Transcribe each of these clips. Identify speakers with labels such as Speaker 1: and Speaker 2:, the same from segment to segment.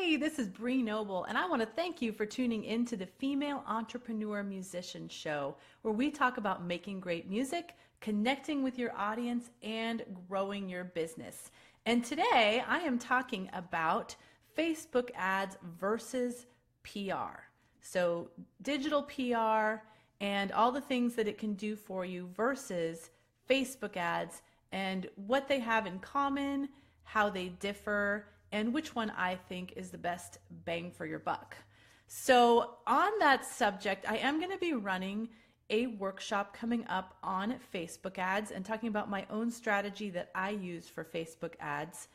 Speaker 1: Hi, this is Bree Noble, and I want to thank you for tuning in to the Female Entrepreneur Musician Show, where we talk about making great music, connecting with your audience, and growing your business. And today I am talking about Facebook ads versus PR. So, digital PR and all the things that it can do for you versus Facebook ads and what they have in common, how they differ, and which one I think is the best bang for your buck. So on that subject, I am going to be running a workshop coming up on Facebook ads and talking about my own strategy that I use for Facebook ads.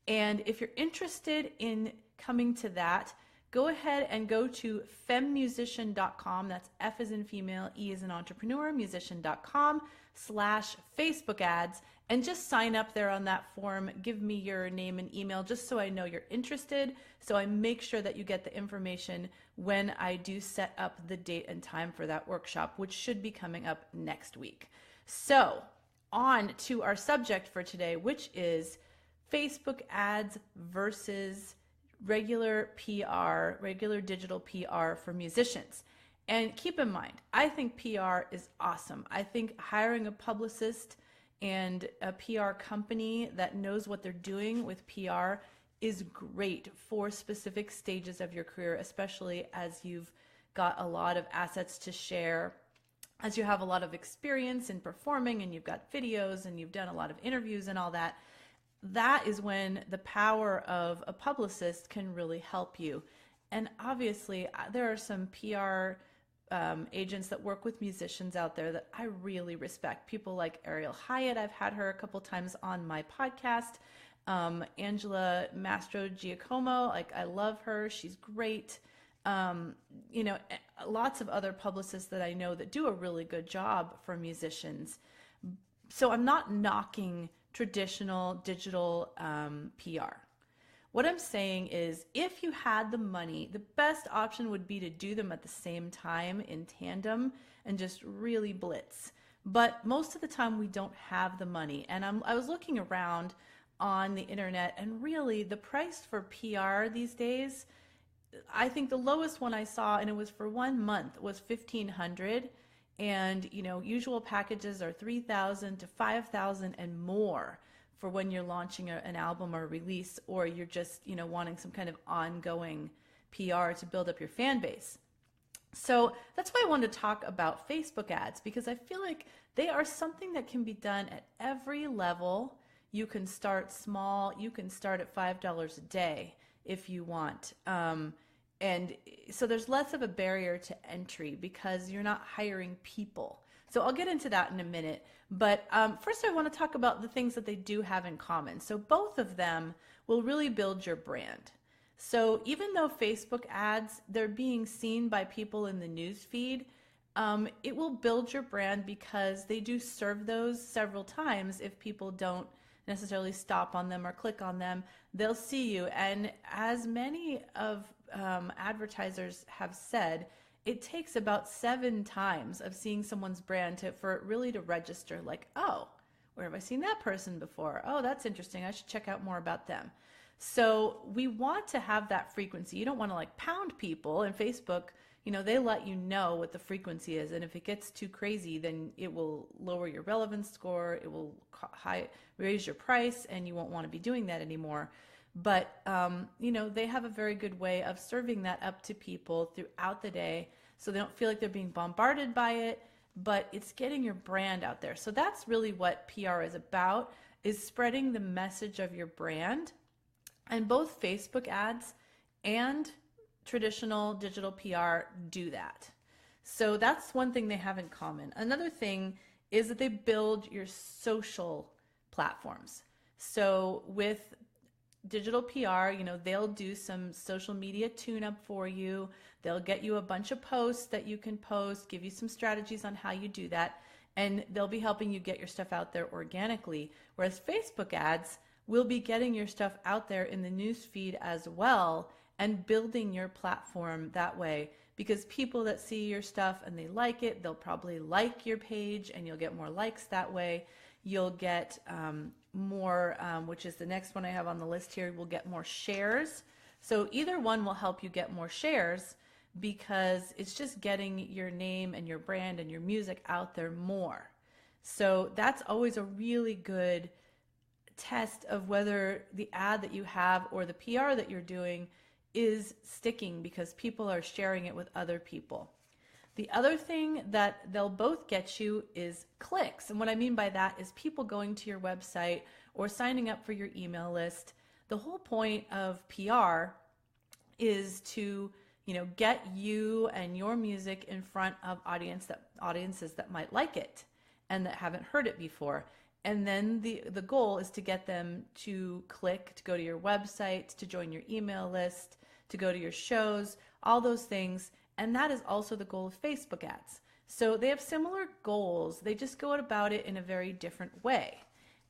Speaker 1: And if you're interested in coming to that, go ahead and go to femmusician.com. That's F as in female, E as in entrepreneur, musician.com/Facebook ads, and just sign up there on that form. Give me your name and email just so I know you're interested, so I make sure that you get the information when I do set up the date and time for that workshop, which should be coming up next week. So on to our subject for today, which is Facebook ads versus regular PR, regular digital PR for musicians. And keep in mind, I think PR is awesome. I think hiring a publicist and a PR company that knows what they're doing with PR is great for specific stages of your career, especially as you've got a lot of assets to share, as you have a lot of experience in performing and you've got videos and you've done a lot of interviews and all that. That is when the power of a publicist can really help you. And obviously, there are some PR agents that work with musicians out there that I really respect. People like Ariel Hyatt, I've had her a couple times on my podcast. Angela Mastro Giacomo, like I love her. She's great. Lots of other publicists that I know that do a really good job for musicians. So I'm not knocking traditional digital PR. What I'm saying is, if you had the money, the best option would be to do them at the same time in tandem and just really blitz. But most of the time we don't have the money. And I was looking around on the internet, and really the price for PR these days, I think the lowest one I saw, and it was for 1 month, was $1,500. And usual packages are $3,000 to $5,000 and more for when you're launching an album or release, or you're just wanting some kind of ongoing PR to build up your fan base. So that's why I wanted to talk about Facebook ads, because I feel like they are something that can be done at every level. You can start small. You can start at $5 a day if you want. And so there's less of a barrier to entry because you're not hiring people. So I'll get into that in a minute. But first I want to talk about the things that they do have in common. So both of them will really build your brand. So even though Facebook ads, they're being seen by people in the news feed, it will build your brand because they do serve those several times. If people don't necessarily stop on them or click on them, they'll see you. And as many of advertisers have said, it takes about 7 times of seeing someone's brand for it really to register, like, oh, where have I seen that person before? Oh, that's interesting. I should check out more about them. So we want to have that frequency. You don't want to like pound people. And Facebook, they let you know what the frequency is. And if it gets too crazy, then it will lower your relevance score. It will raise your price, and you won't want to be doing that anymore. But, they have a very good way of serving that up to people throughout the day so they don't feel like they're being bombarded by it, but it's getting your brand out there. So that's really what PR is about, is spreading the message of your brand. And both Facebook ads and traditional digital PR do that. So that's one thing they have in common. Another thing is that they build your social platforms. So with digital PR, they'll do some social media tune-up for you. They'll get you a bunch of posts that you can post, give you some strategies on how you do that, and they'll be helping you get your stuff out there organically. Whereas Facebook ads will be getting your stuff out there in the news feed as well and building your platform that way, because people that see your stuff and they like it, they'll probably like your page and you'll get more likes that way. You'll get more, which is the next one I have on the list here, we'll get more shares. So either one will help you get more shares because it's just getting your name and your brand and your music out there more. So that's always a really good test of whether the ad that you have or the PR that you're doing is sticking because people are sharing it with other people. The other thing that they'll both get you is clicks. And what I mean by that is people going to your website or signing up for your email list. The whole point of PR is to, get you and your music in front of audiences that might like it and that haven't heard it before. And then the goal is to get them to click, to go to your website, to join your email list, to go to your shows, all those things. And that is also the goal of Facebook ads. So they have similar goals. They just go about it in a very different way.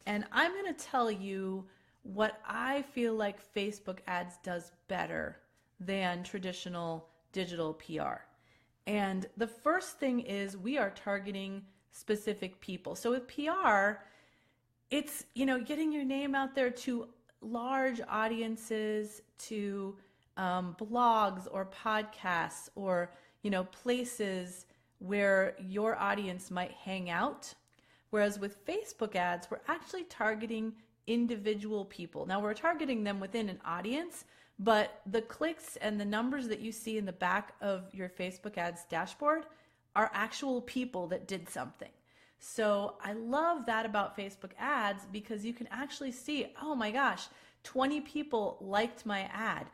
Speaker 1: And I'm going to tell you what I feel like Facebook ads does better than traditional digital PR. And the first thing is we are targeting specific people. So with PR, it's, getting your name out there to large audiences, to blogs or podcasts or, places where your audience might hang out. Whereas with Facebook ads, we're actually targeting individual people. Now we're targeting them within an audience, but the clicks and the numbers that you see in the back of your Facebook ads dashboard are actual people that did something. So I love that about Facebook ads because you can actually see, oh my gosh, 20 people liked my ad.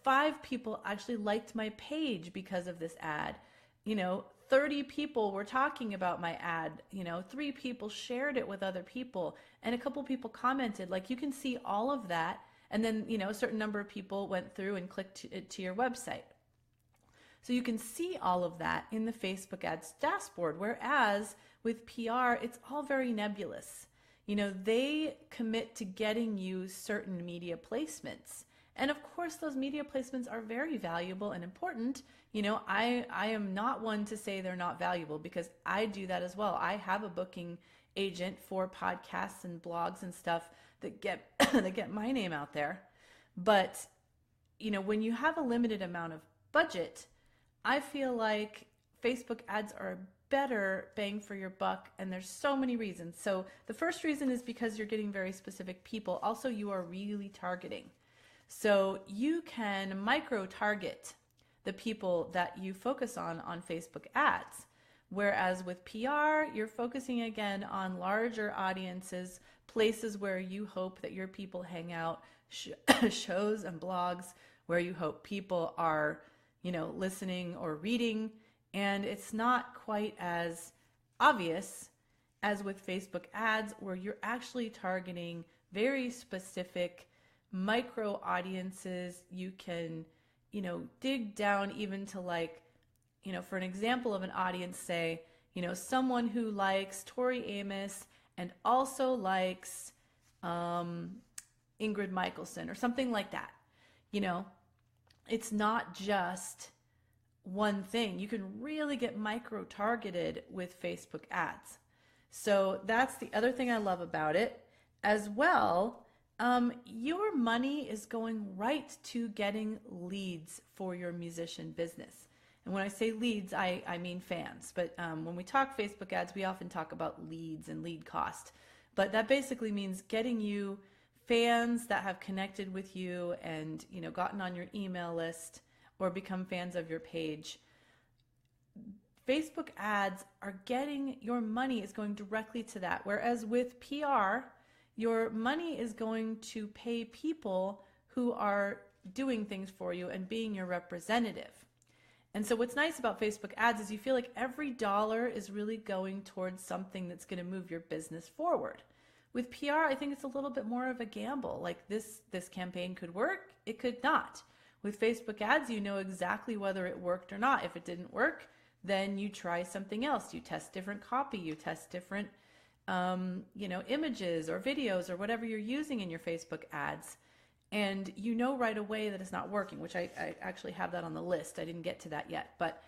Speaker 1: 5 people actually liked my page because of this ad. 30 people were talking about my ad. 3 people shared it with other people and a couple people commented. Like you can see all of that. And then, a certain number of people went through and clicked to your website. So you can see all of that in the Facebook ads dashboard. Whereas with PR, it's all very nebulous. They commit to getting you certain media placements. And of course, those media placements are very valuable and important. I am not one to say they're not valuable because I do that as well. I have a booking agent for podcasts and blogs and stuff that get that get my name out there. But, when you have a limited amount of budget, I feel like Facebook ads are better bang for your buck, and there's so many reasons. So the first reason is because you're getting very specific people. Also, you are really targeting. So you can micro-target the people that you focus on Facebook ads. Whereas with PR, you're focusing again on larger audiences, places where you hope that your people hang out, shows and blogs where you hope people are, listening or reading. And it's not quite as obvious as with Facebook ads where you're actually targeting very specific micro audiences. You can, dig down even to for an example of an audience, say, someone who likes Tori Amos and also likes Ingrid Michaelson or something like that. It's not just one thing. You can really get micro targeted with Facebook ads. So that's the other thing I love about it as well. Your money is going right to getting leads for your musician business. And when I say leads, I mean fans. But when we talk Facebook ads, we often talk about leads and lead cost. But that basically means getting you fans that have connected with you and, gotten on your email list or become fans of your page. Facebook ads are getting, your money is going directly to that. Whereas with PR, your money is going to pay people who are doing things for you and being your representative. And so what's nice about Facebook ads is you feel like every dollar is really going towards something that's going to move your business forward. With PR, I think it's a little bit more of a gamble. Like this campaign could work, it could not. With Facebook ads, you know exactly whether it worked or not. If it didn't work, then you try something else. You test different copy, you test different images or videos or whatever you're using in your Facebook ads. And you know right away that it's not working, which I actually have that on the list. I didn't get to that yet. But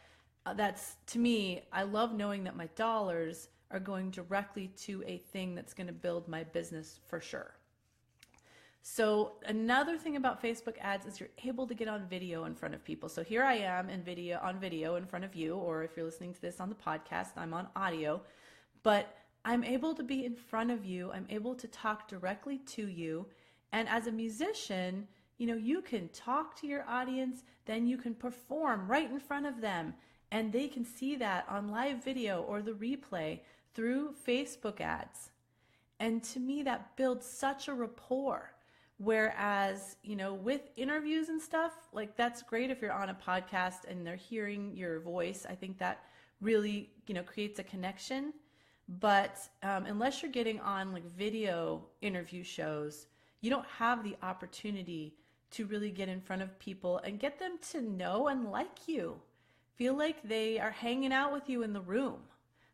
Speaker 1: that's, to me, I love knowing that my dollars are going directly to a thing that's going to build my business for sure. So another thing about Facebook ads is you're able to get on video in front of people. So here I am on video in front of you, or if you're listening to this on the podcast, I'm on audio, but I'm able to be in front of you. I'm able to talk directly to you. And as a musician, you can talk to your audience, then you can perform right in front of them, and they can see that on live video or the replay through Facebook ads. And to me, that builds such a rapport. Whereas, with interviews and stuff, like that's great if you're on a podcast and they're hearing your voice. I think that really, creates a connection. But unless you're getting on like video interview shows, you don't have the opportunity to really get in front of people and get them to know and like you. Feel like they are hanging out with you in the room.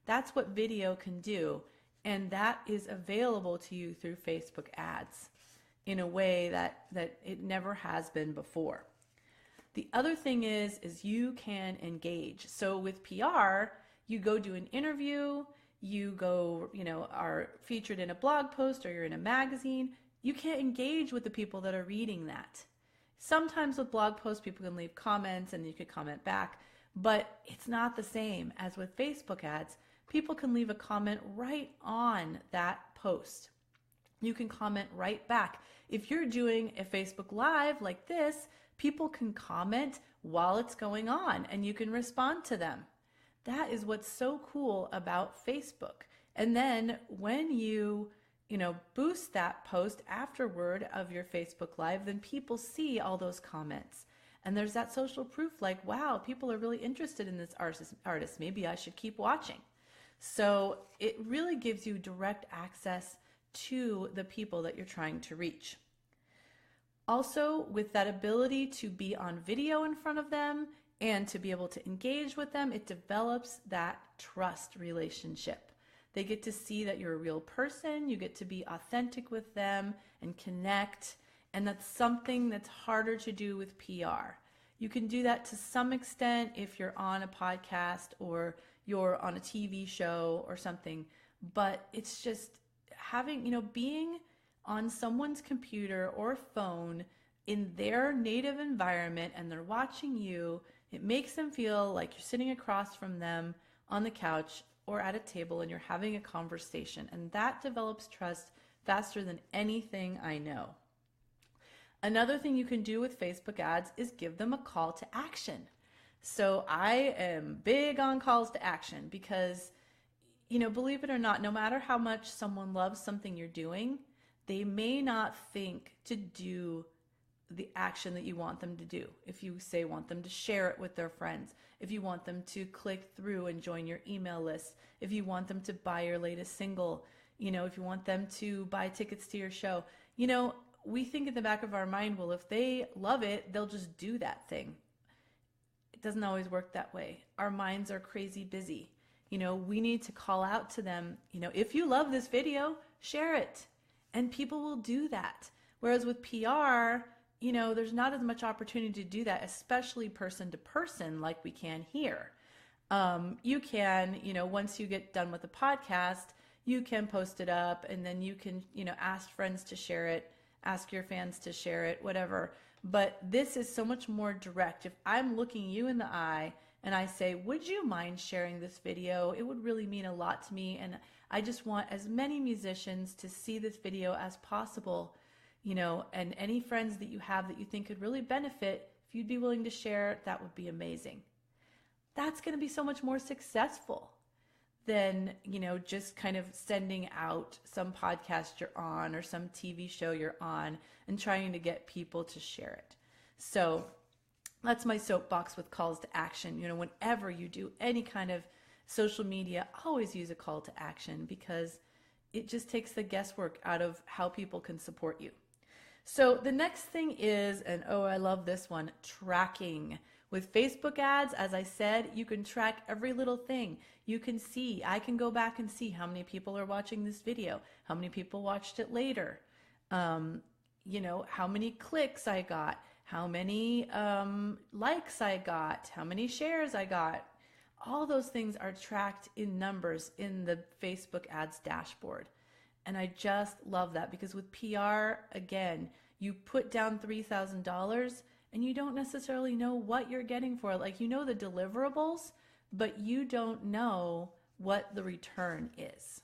Speaker 1: That's what video can do. And that is available to you through Facebook ads in a way that it never has been before. The other thing is you can engage. So with PR, you go do an interview, you go, are featured in a blog post or you're in a magazine. You can't engage with the people that are reading that. Sometimes with blog posts, people can leave comments and you can comment back, but it's not the same as with Facebook ads. People can leave a comment right on that post. You can comment right back. If you're doing a Facebook Live like this, people can comment while it's going on and you can respond to them. That is what's so cool about Facebook. And then when you boost that post afterward of your Facebook Live, then people see all those comments. And there's that social proof like, wow, people are really interested in this artist. Maybe I should keep watching. So it really gives you direct access to the people that you're trying to reach. Also, with that ability to be on video in front of them and to be able to engage with them, it develops that trust relationship. They get to see that you're a real person, you get to be authentic with them and connect, and that's something that's harder to do with PR. You can do that to some extent if you're on a podcast or you're on a TV show or something, but it's just having, being on someone's computer or phone in their native environment and they're watching you, it makes them feel like you're sitting across from them on the couch or at a table and you're having a conversation, and that develops trust faster than anything I know. Another thing you can do with Facebook ads is give them a call to action. So I am big on calls to action because, believe it or not, no matter how much someone loves something you're doing, they may not think to do the action that you want them to do. If you say want them to share it with their friends, if you want them to click through and join your email list, if you want them to buy your latest single, if you want them to buy tickets to your show, we think in the back of our mind, well, if they love it, they'll just do that thing. It doesn't always work that way. Our minds are crazy busy. We need to call out to them, if you love this video, share it. And people will do that. Whereas with PR, there's not as much opportunity to do that, especially person to person like we can here. You can, once you get done with the podcast, you can post it up and then you can, ask friends to share it, ask your fans to share it, whatever. But this is so much more direct. If I'm looking you in the eye and I say, would you mind sharing this video? It would really mean a lot to me. And I just want as many musicians to see this video as possible, and any friends that you have that you think could really benefit, if you'd be willing to share, that would be amazing. That's going to be so much more successful than, just kind of sending out some podcast you're on or some TV show you're on and trying to get people to share it. So that's my soapbox with calls to action. Whenever you do any kind of social media, always use a call to action because it just takes the guesswork out of how people can support you. So the next thing is, and oh, I love this one, tracking. With Facebook ads, as I said, you can track every little thing. You can see, I can go back and see how many people are watching this video, how many people watched it later, how many clicks I got, how many likes I got, how many shares I got. All those things are tracked in numbers in the Facebook ads dashboard. And I just love that because with PR, again, you put down $3,000 and you don't necessarily know what you're getting for it. Like, you know the deliverables, but you don't know what the return is.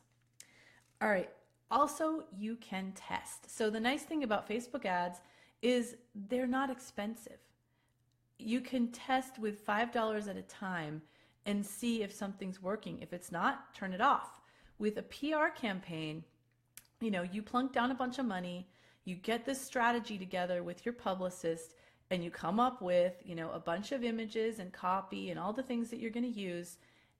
Speaker 1: All right. Also, you can test. So the nice thing about Facebook ads is they're not expensive. You can test with $5 at a time and see if something's working. If it's not, turn it off. With a PR campaign, you plunk down a bunch of money, you get this strategy together with your publicist, and you come up with, a bunch of images and copy and all the things that you're going to use,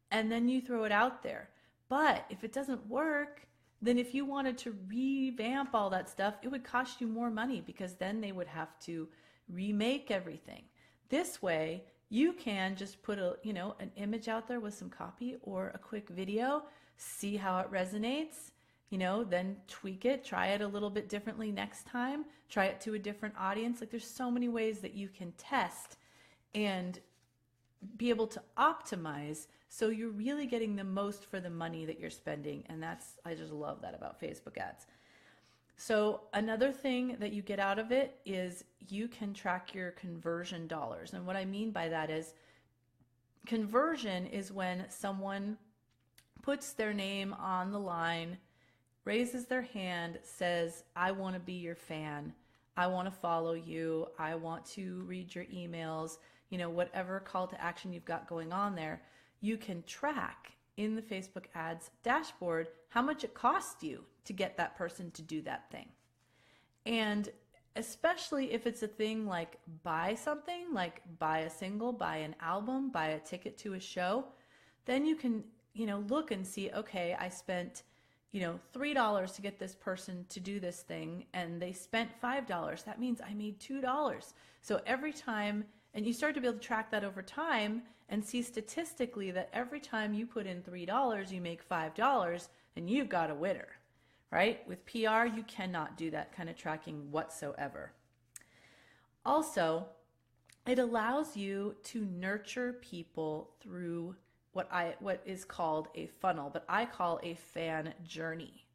Speaker 1: and then you throw it out there. But if it doesn't work, then if you wanted to revamp all that stuff, it would cost you more money because then they would have to remake everything. This way, you can just put an image out there with some copy or a quick video, see how it resonates, then tweak it, try it a little bit differently next time, try it to a different audience. Like, there's so many ways that you can test and be able to optimize so you're really getting the most for the money that you're spending. And I just love that about Facebook ads. So another thing that you get out of it is you can track your conversion dollars. And what I mean by that is conversion is when someone puts their name on the line, raises their hand, says, I want to be your fan. I want to follow you. I want to read your emails, whatever call to action you've got going on there. You can track in the Facebook ads dashboard how much it costs you to get that person to do that thing. And especially if it's a thing like buy something, like buy a single, buy an album, buy a ticket to a show, then you can, look and see, okay, I spent, $3 to get this person to do this thing and they spent $5. That means I made $2. So every time, and you start to be able to track that over time and see statistically that every time you put in $3, you make $5, and you've got a winner, right? With PR, you cannot do that kind of tracking whatsoever. Also, it allows you to nurture people through what is called a funnel, but I call a fan journey.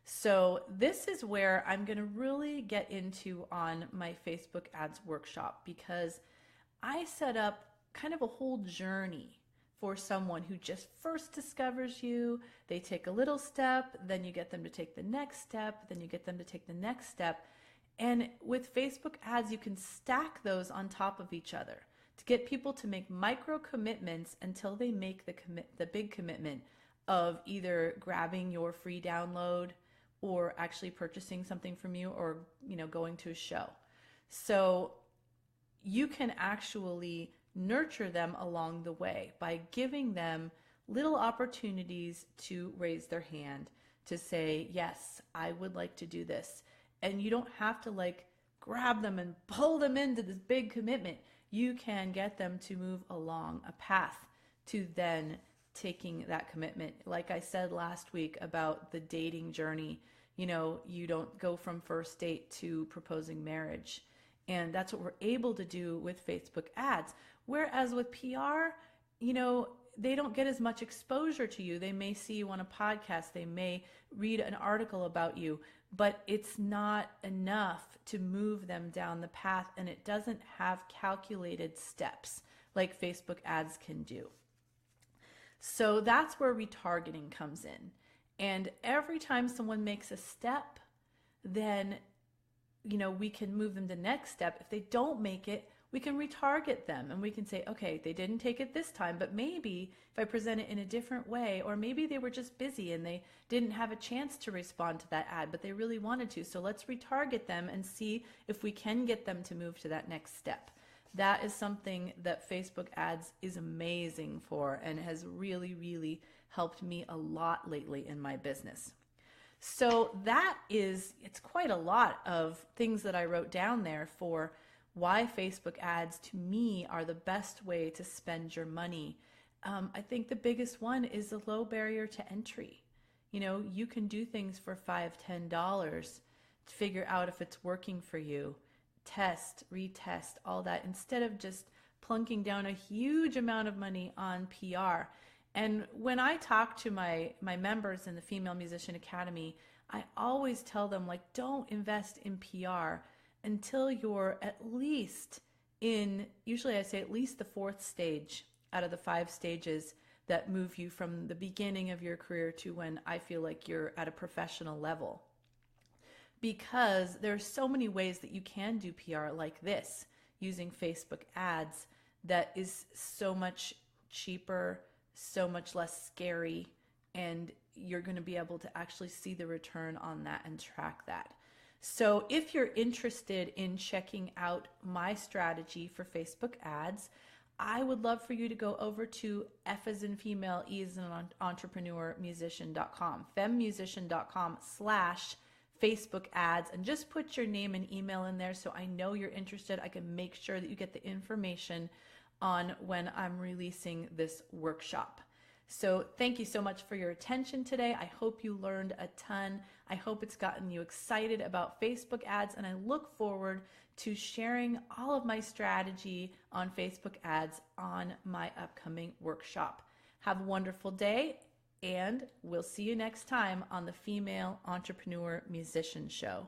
Speaker 1: So this is where I'm going to really get into on my Facebook ads workshop, because I set up kind of a whole journey for someone who just first discovers you. They take a little step, then you get them to take the next step, then you get them to take the next step. And with Facebook ads, you can stack those on top of each other to get people to make micro commitments until they make the big commitment of either grabbing your free download or actually purchasing something from you, or going to a show. So you can actually nurture them along the way by giving them little opportunities to raise their hand, to say, yes, I would like to do this. And you don't have to grab them and pull them into this big commitment. You can get them to move along a path to then taking that commitment. Like I said last week about the dating journey, you don't go from first date to proposing marriage. And that's what we're able to do with Facebook ads. Whereas with PR, they don't get as much exposure to you. They may see you on a podcast. They may read an article about you, but it's not enough to move them down the path, and it doesn't have calculated steps like Facebook ads can do. So that's where retargeting comes in. And every time someone makes a step, then we can move them to the next step. If they don't make it, we can retarget them and we can say, okay, they didn't take it this time, but maybe if I present it in a different way, or maybe they were just busy and they didn't have a chance to respond to that ad, but they really wanted to. So let's retarget them and see if we can get them to move to that next step. That is something that Facebook ads is amazing for and has really, really helped me a lot lately in my business. So it's quite a lot of things that I wrote down there for why Facebook ads to me are the best way to spend your money. I think the biggest one is the low barrier to entry. You can do things for $5, $10 to figure out if it's working for you. Test, retest, all that, instead of just plunking down a huge amount of money on PR. And when I talk to my members in the Female Musician Academy, I always tell them, like, don't invest in PR until you're at least in, usually I say at least the fourth stage out of the 5 stages that move you from the beginning of your career to when I feel like you're at a professional level. Because there's so many ways that you can do PR like this using Facebook ads that is so much cheaper, so much less scary, and you're going to be able to actually see the return on that and track that. So if you're interested in checking out my strategy for Facebook ads, I would love for you to go over to F as in female, E as in entrepreneur, musician.com, femmusician.com/Facebook ads, and just put your name and email in there so I know you're interested. I can make sure that you get the information on when I'm releasing this workshop. So thank you so much for your attention today. I hope you learned a ton. I hope it's gotten you excited about Facebook ads, and I look forward to sharing all of my strategy on Facebook ads on my upcoming workshop. Have a wonderful day, and we'll see you next time on the Female Entrepreneur Musician Show.